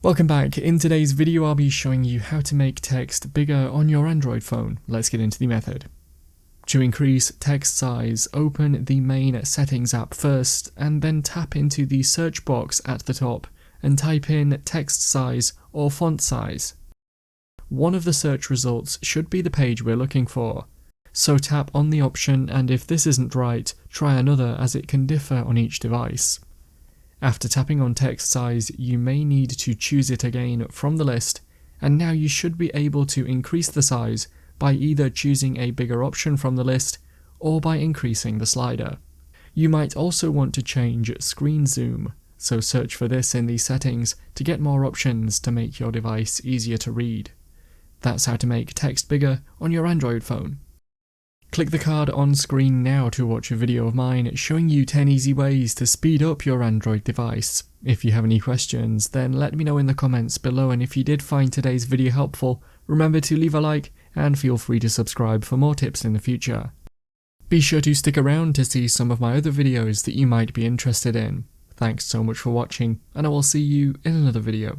Welcome back. In today's video I'll be showing you how to make text bigger on your Android phone. Let's get into the method. To increase text size, open the main settings app first and then tap into the search box at the top and type in text size or font size. One of the search results should be the page we're looking for, so tap on the option, and if this isn't right, try another as it can differ on each device. After tapping on text size, you may need to choose it again from the list, and now you should be able to increase the size by either choosing a bigger option from the list or by increasing the slider. You might also want to change screen zoom, so search for this in the settings to get more options to make your device easier to read. That's how to make text bigger on your Android phone. Click the card on screen now to watch a video of mine showing you 10 easy ways to speed up your Android device. If you have any questions, then let me know in the comments below, and if you did find today's video helpful, remember to leave a like and feel free to subscribe for more tips in the future. Be sure to stick around to see some of my other videos that you might be interested in. Thanks so much for watching, and I will see you in another video.